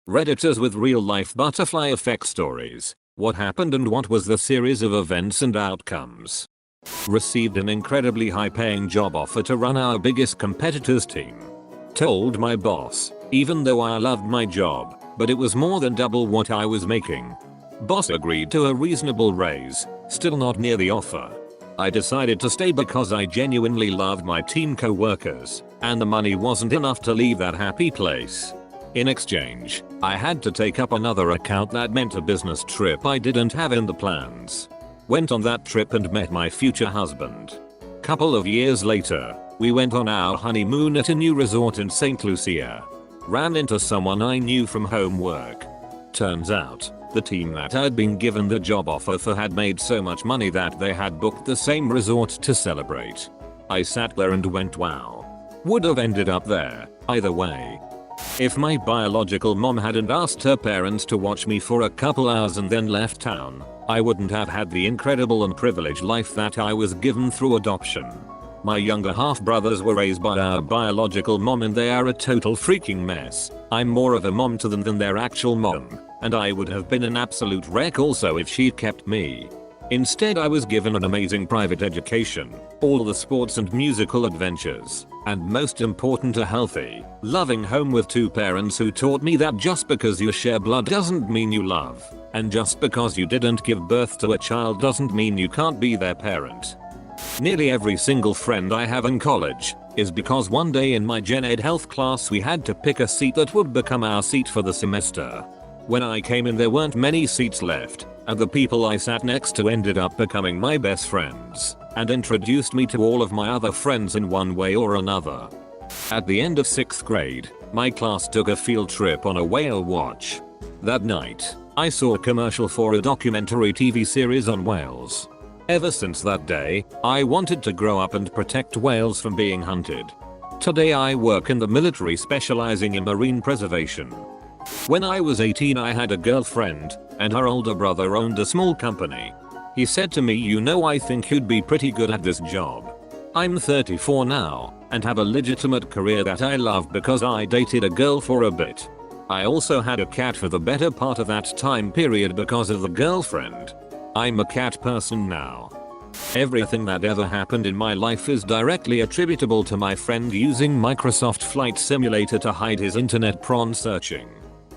Redditors with real life butterfly effect stories. What happened and what was the series of events and outcomes? Received an incredibly high paying job offer to run our biggest competitor's team. Told my boss, even though I loved my job, but it was more than double what I was making. Boss agreed to a reasonable raise, still not near the offer. I decided to stay because I genuinely loved my team co-workers, and the money wasn't enough to leave that happy place. In exchange, I had to take up another account that meant a business trip I didn't have in the plans. Went on that trip and met my future husband. Couple of years later, we went on our honeymoon at a new resort in St. Lucia. Ran into someone I knew from homework. Turns out, the team that I'd been given the job offer for had made so much money that they had booked the same resort to celebrate. I sat there and went, wow. Would have ended up there, either way. If my biological mom hadn't asked her parents to watch me for a couple hours and then left town, I wouldn't have had the incredible and privileged life that I was given through adoption. My younger half brothers were raised by our biological mom and they are a total freaking mess. I'm more of a mom to them than their actual mom, and I would have been an absolute wreck also if she'd kept me. Instead, I was given an amazing private education, all the sports and musical adventures, and most important, a healthy, loving home with two parents who taught me that just because you share blood doesn't mean you love, and just because you didn't give birth to a child doesn't mean you can't be their parent. Nearly every single friend I have in college is because one day in my gen ed health class we had to pick a seat that would become our seat for the semester. When I came in there weren't many seats left, and the people I sat next to ended up becoming my best friends, and introduced me to all of my other friends in one way or another. At the end of 6th grade, my class took a field trip on a whale watch. That night, I saw a commercial for a documentary TV series on whales. Ever since that day, I wanted to grow up and protect whales from being hunted. Today I work in the military specializing in marine preservation. When I was 18 I had a girlfriend, and her older brother owned a small company. He said to me, you know, I think you'd be pretty good at this job. I'm 34 now, and have a legitimate career that I love because I dated a girl for a bit. I also had a cat for the better part of that time period because of the girlfriend. I'm a cat person now. Everything that ever happened in my life is directly attributable to my friend using Microsoft Flight Simulator to hide his internet prawn searching.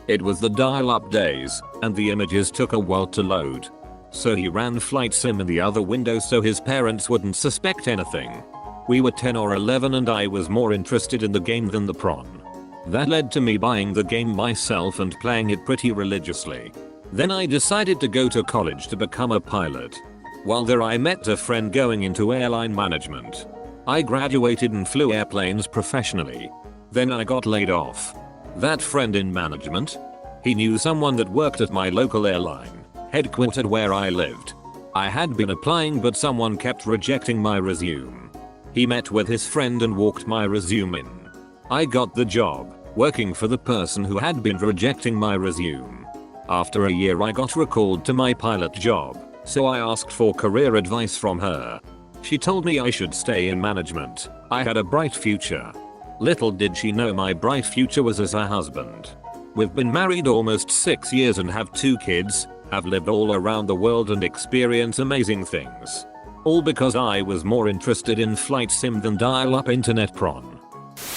It was the dial-up days, and the images took a while to load. So he ran Flight Sim in the other window so his parents wouldn't suspect anything. We were 10 or 11 and I was more interested in the game than the prawn. That led to me buying the game myself and playing it pretty religiously. Then I decided to go to college to become a pilot. While there I met a friend going into airline management. I graduated and flew airplanes professionally. Then I got laid off. That friend in management? He knew someone that worked at my local airline, headquartered where I lived. I had been applying but someone kept rejecting my resume. He met with his friend and walked my resume in. I got the job, working for the person who had been rejecting my resume. After a year I got recalled to my pilot job, so I asked for career advice from her. She told me I should stay in management. I had a bright future. Little did she know my bright future was as her husband. We've been married almost 6 years and have 2 kids, have lived all around the world and experienced amazing things. All because I was more interested in flight sim than dial-up internet prawn.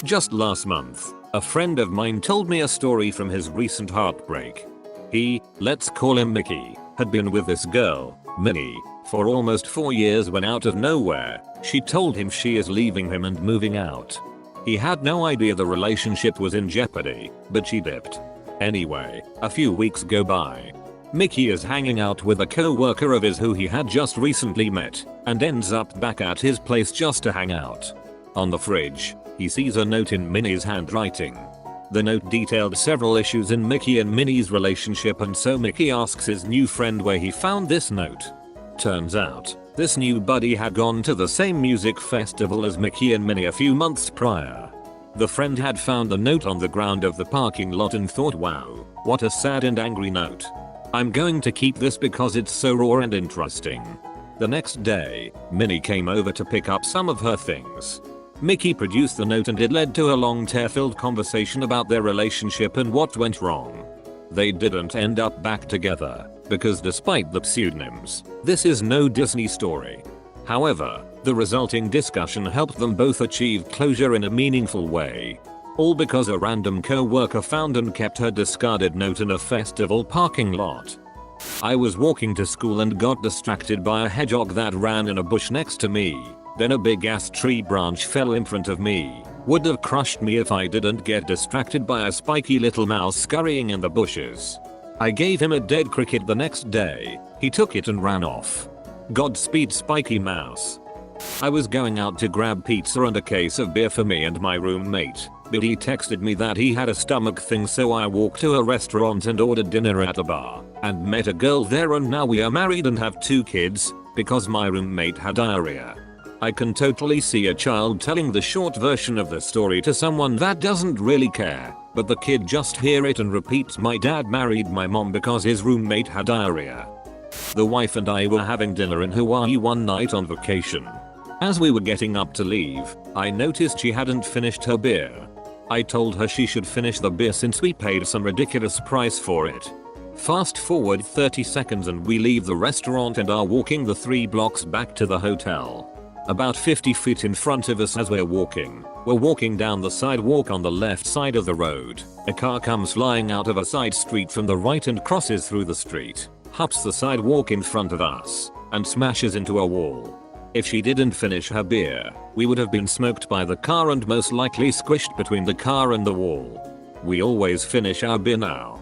Just last month, a friend of mine told me a story from his recent heartbreak. He, let's call him Mickey, had been with this girl, Minnie, for almost 4 years when out of nowhere, she told him she is leaving him and moving out. He had no idea the relationship was in jeopardy, but she dipped. Anyway, a few weeks go by. Mickey is hanging out with a co-worker of his who he had just recently met, and ends up back at his place just to hang out. On the fridge, he sees a note in Minnie's handwriting. The note detailed several issues in Mickey and Minnie's relationship, and so Mickey asks his new friend where he found this note. Turns out, this new buddy had gone to the same music festival as Mickey and Minnie a few months prior. The friend had found the note on the ground of the parking lot and thought, wow, what a sad and angry note. I'm going to keep this because it's so raw and interesting. The next day, Minnie came over to pick up some of her things. Mickey produced the note and it led to a long tear-filled conversation about their relationship and what went wrong. They didn't end up back together, because despite the pseudonyms, this is no Disney story. However, the resulting discussion helped them both achieve closure in a meaningful way. All because a random co-worker found and kept her discarded note in a festival parking lot. I was walking to school and got distracted by a hedgehog that ran in a bush next to me. Then a big ass tree branch fell in front of me. Would have crushed me if I didn't get distracted by a spiky little mouse scurrying in the bushes. I gave him a dead cricket the next day. He took it and ran off. Godspeed, spiky mouse. I was going out to grab pizza and a case of beer for me and my roommate, but he texted me that he had a stomach thing, so I walked to a restaurant and ordered dinner at a bar, and met a girl there, and now we are married and have 2 kids, because my roommate had diarrhea. I can totally see a child telling the short version of the story to someone that doesn't really care, but the kid just hear it and repeats, my dad married my mom because his roommate had diarrhea. The wife and I were having dinner in Hawaii one night on vacation. As we were getting up to leave, I noticed she hadn't finished her beer. I told her she should finish the beer since we paid some ridiculous price for it. Fast forward 30 seconds and we leave the restaurant and are walking the 3 blocks back to the hotel. About 50 feet in front of us as we're walking down the sidewalk on the left side of the road. A car comes flying out of a side street from the right and crosses through the street, hops the sidewalk in front of us, and smashes into a wall. If she didn't finish her beer, we would have been smoked by the car and most likely squished between the car and the wall. We always finish our beer now.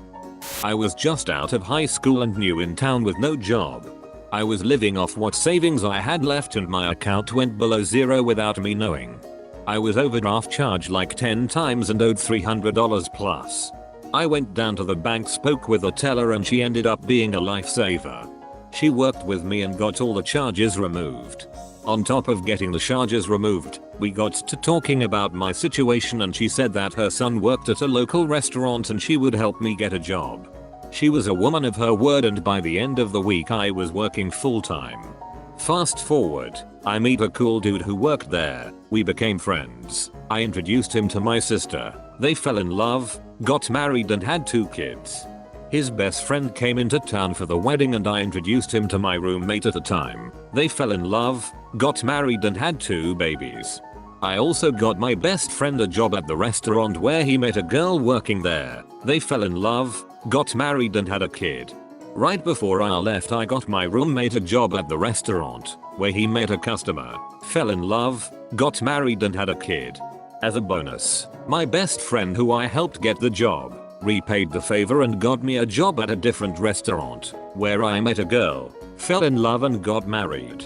I was just out of high school and new in town with no job. I was living off what savings I had left and my account went below zero without me knowing. I was overdraft charged like 10 times and owed $300 plus. I went down to the bank, spoke with the teller, and she ended up being a lifesaver. She worked with me and got all the charges removed. On top of getting the charges removed, we got to talking about my situation and she said that her son worked at a local restaurant and she would help me get a job. She was a woman of her word, and by the end of the week I was working full time. Fast forward, I meet a cool dude who worked there. We became friends. I introduced him to my sister. They fell in love, got married and had 2 kids. His best friend came into town for the wedding and I introduced him to my roommate at the time. They fell in love, got married and had 2 babies. I also got my best friend a job at the restaurant where he met a girl working there. They fell in love, got married and had a kid. Right before I left, I got my roommate a job at the restaurant where he met a customer, fell in love, got married and had a kid. As a bonus, my best friend who I helped get the job repaid the favor and got me a job at a different restaurant where I met a girl, fell in love and got married.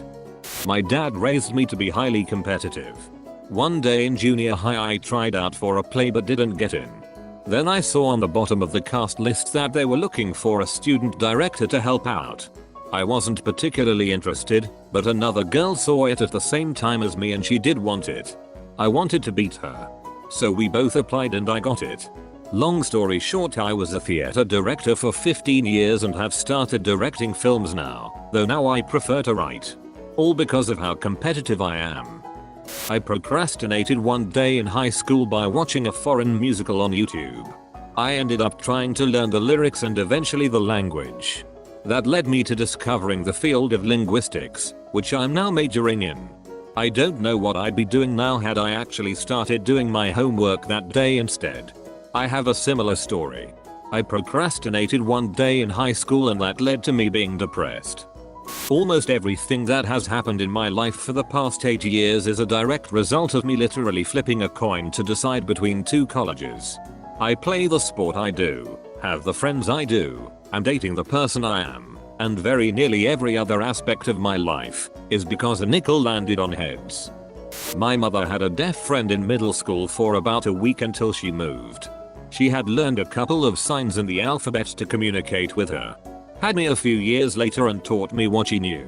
My dad raised me to be highly competitive. One day in junior high I tried out for a play but didn't get in. Then I saw on the bottom of the cast list that they were looking for a student director to help out. I wasn't particularly interested, but another girl saw it at the same time as me and she did want it. I wanted to beat her. So we both applied and I got it. Long story short, I was a theater director for 15 years and have started directing films now, though now I prefer to write. All because of how competitive I am. I procrastinated one day in high school by watching a foreign musical on YouTube. I ended up trying to learn the lyrics and eventually the language. That led me to discovering the field of linguistics, which I'm now majoring in. I don't know what I'd be doing now had I actually started doing my homework that day instead. I have a similar story. I procrastinated one day in high school and that led to me being depressed. Almost everything that has happened in my life for the past 8 years is a direct result of me literally flipping a coin to decide between 2 colleges. I play the sport I do, have the friends I do, I'm dating the person I am, and very nearly every other aspect of my life is because a nickel landed on heads. My mother had a deaf friend in middle school for about a week until she moved. She had learned a couple of signs in the alphabet to communicate with her. Had me a few years later and taught me what she knew.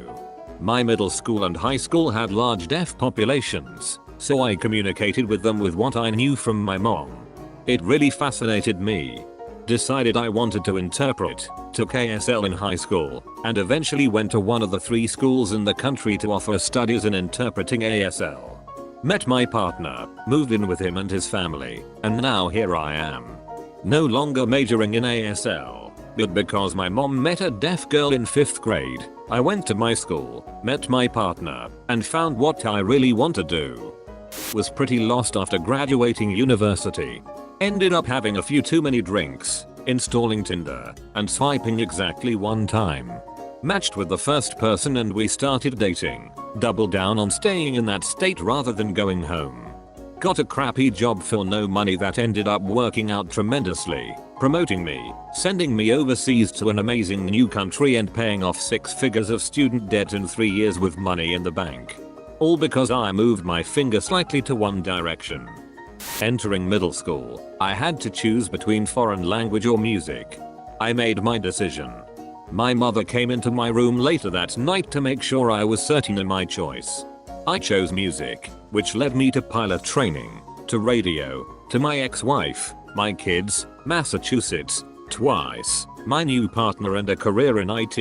My middle school and high school had large deaf populations, so I communicated with them with what I knew from my mom. It really fascinated me. Decided I wanted to interpret, took ASL in high school, and eventually went to one of the 3 schools in the country to offer studies in interpreting ASL. Met my partner, moved in with him and his family, and now here I am. No longer majoring in ASL, but because my mom met a deaf girl in 5th grade, I went to my school, met my partner, and found what I really want to do. Was pretty lost after graduating university. Ended up having a few too many drinks, installing Tinder, and swiping exactly one time. Matched with the first person and we started dating. Doubled down on staying in that state rather than going home. Got a crappy job for no money that ended up working out tremendously, promoting me, sending me overseas to an amazing new country and paying off 6 figures of student debt in 3 years with money in the bank. All because I moved my finger slightly to one direction. Entering middle school, I had to choose between foreign language or music. I made my decision. My mother came into my room later that night to make sure I was certain in my choice. I chose music, which led me to pilot training, to radio, to my ex-wife, my kids, Massachusetts, twice, my new partner and a career in IT.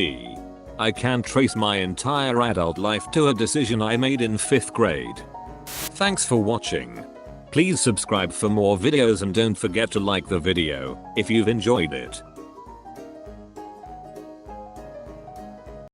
I can trace my entire adult life to a decision I made in 5th grade. Thanks for watching. Please subscribe for more videos and don't forget to like the video if you've enjoyed it.